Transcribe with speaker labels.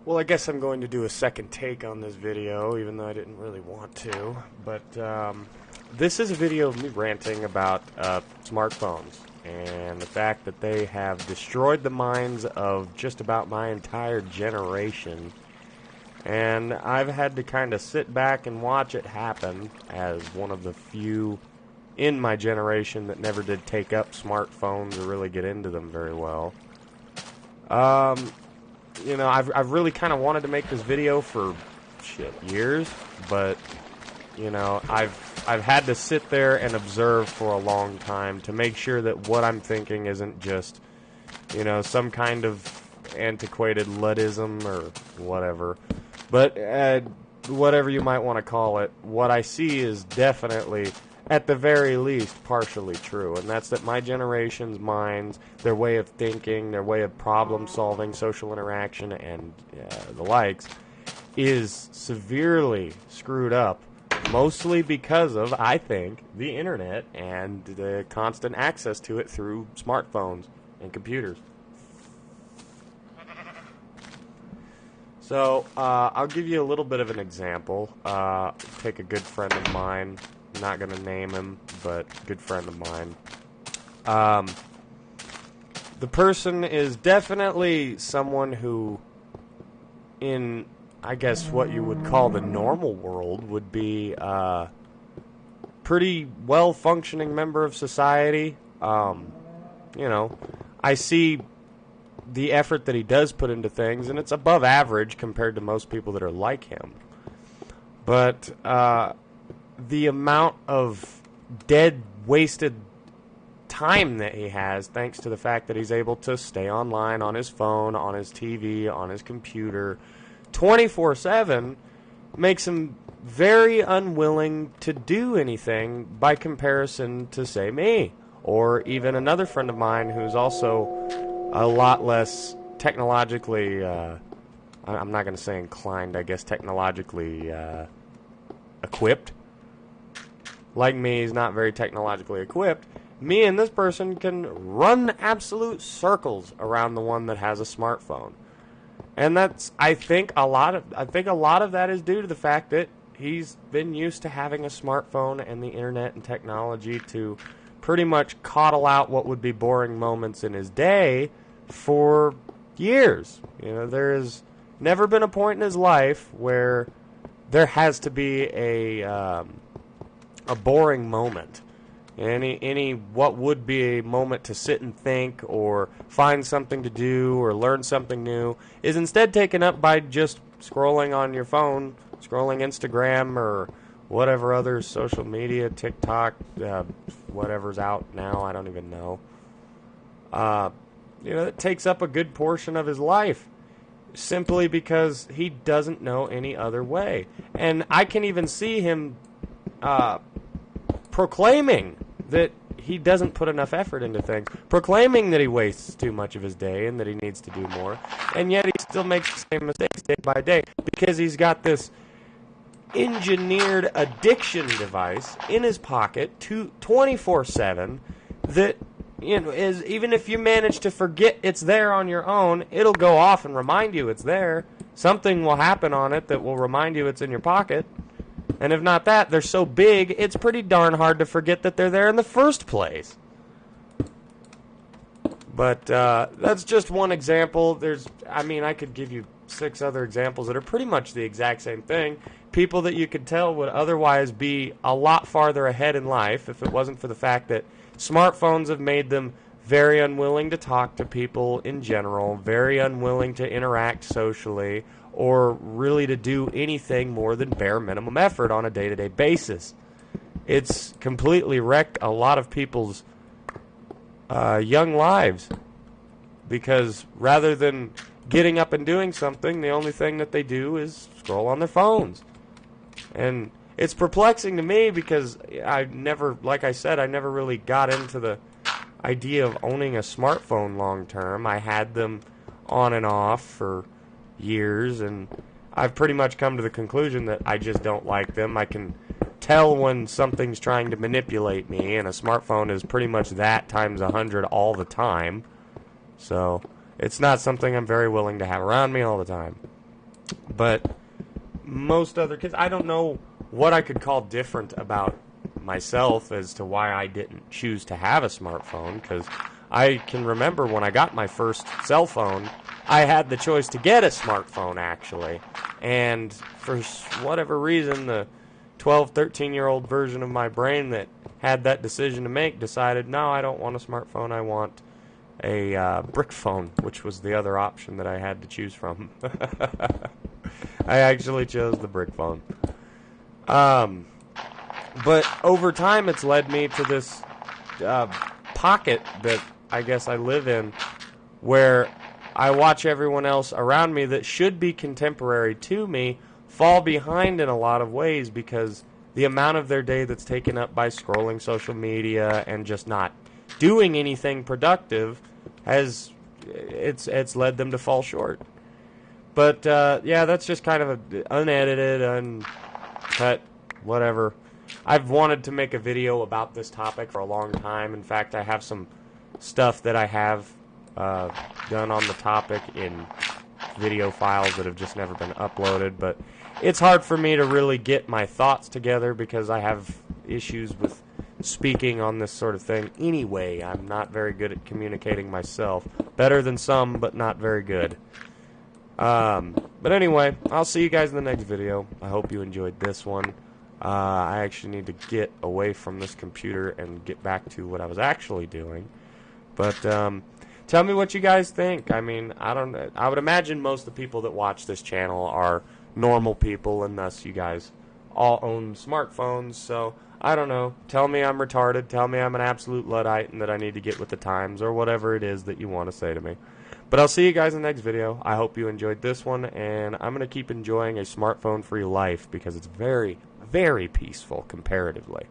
Speaker 1: Well, I guess I'm going to do a second take on this video, even though I didn't really want to. But this is a video of me ranting about smartphones and the fact that they have destroyed the minds of just about my entire generation. And I've had to kind of sit back and watch it happen as one of the few in my generation that never did take up smartphones or really get into them very well. You know, I've really kind of wanted to make this video for years, but you know, I've had to sit there and observe for a long time to make sure that what I'm thinking isn't just, you know, some kind of antiquated Luddism or whatever. But whatever you might want to call it, what I see is definitely, at the very least, partially true. And that's that my generation's minds, their way of thinking, their way of problem solving, social interaction, and the likes, is severely screwed up. Mostly because of, I think, the internet and the constant access to it through smartphones and computers. So, I'll give you a little bit of an example. Take a good friend of mine. Not going to name him, but good friend of mine. The person is definitely someone who, in, I guess, what you would call the normal world, would be a pretty well-functioning member of society. You know, I see the effort that he does put into things, and it's above average compared to most people that are like him. But the amount of dead, wasted time that he has, thanks to the fact that he's able to stay online on his phone, on his TV, on his computer, 24/7, makes him very unwilling to do anything by comparison to, say, me, or even another friend of mine who's also a lot less technologically, I'm not going to say inclined, I guess technologically equipped. Like me, he's not very technologically equipped. Me and this person can run absolute circles around the one that has a smartphone. And that's, I think a lot of that is due to the fact that he's been used to having a smartphone and the internet and technology to pretty much coddle out what would be boring moments in his day for years. You know, there has never been a point in his life where there has to be a boring moment. Any what would be a moment to sit and think or find something to do or learn something new is instead taken up by just scrolling on your phone, scrolling Instagram or whatever other social media, TikTok, whatever's out now, I don't even know. You know, it takes up a good portion of his life simply because he doesn't know any other way. And I can even see him proclaiming that he doesn't put enough effort into things, proclaiming that he wastes too much of his day and that he needs to do more, and yet he still makes the same mistakes day by day because he's got this engineered addiction device in his pocket 24/7 that, you know, is, even if you manage to forget it's there on your own, it'll go off and remind you it's there. Something will happen on it that will remind you it's in your pocket. And if not that, they're so big, it's pretty darn hard to forget that they're there in the first place. But that's just one example. I could give you 6 other examples that are pretty much the exact same thing. People that you could tell would otherwise be a lot farther ahead in life if it wasn't for the fact that smartphones have made them very unwilling to talk to people in general, very unwilling to interact socially, or really to do anything more than bare minimum effort on a day-to-day basis. It's completely wrecked a lot of people's young lives because rather than getting up and doing something, the only thing that they do is scroll on their phones. And it's perplexing to me because I never really got into the idea of owning a smartphone long term. I had them on and off for years, and I've pretty much come to the conclusion that I just don't like them. I can tell when something's trying to manipulate me, and a smartphone is pretty much that times 100 all the time. So it's not something I'm very willing to have around me all the time. But most other kids, I don't know what I could call different about myself as to why I didn't choose to have a smartphone, because I can remember when I got my first cell phone, I had the choice to get a smartphone, actually. And for whatever reason, the 12, 13-year-old version of my brain that had that decision to make decided, no, I don't want a smartphone, I want a brick phone, which was the other option that I had to choose from. I actually chose the brick phone. But over time, it's led me to this pocket that I guess I live in, where I watch everyone else around me that should be contemporary to me fall behind in a lot of ways, because the amount of their day that's taken up by scrolling social media and just not doing anything productive it's led them to fall short. But yeah, that's just kind of a unedited, uncut, whatever. I've wanted to make a video about this topic for a long time. In fact, I have some stuff that I have done on the topic in video files that have just never been uploaded, but it's hard for me to really get my thoughts together because I have issues with speaking on this sort of thing anyway. I'm not very good at communicating myself. Better than some, but not very good. But anyway, I'll see you guys in the next video. I hope you enjoyed this one. I actually need to get away from this computer and get back to what I was actually doing. But tell me what you guys think. I mean, I would imagine most of the people that watch this channel are normal people, and thus you guys all own smartphones. So I don't know. Tell me I'm retarded. Tell me I'm an absolute Luddite and that I need to get with the times, or whatever it is that you want to say to me. But I'll see you guys in the next video. I hope you enjoyed this one, and I'm going to keep enjoying a smartphone-free life because it's very, very peaceful comparatively.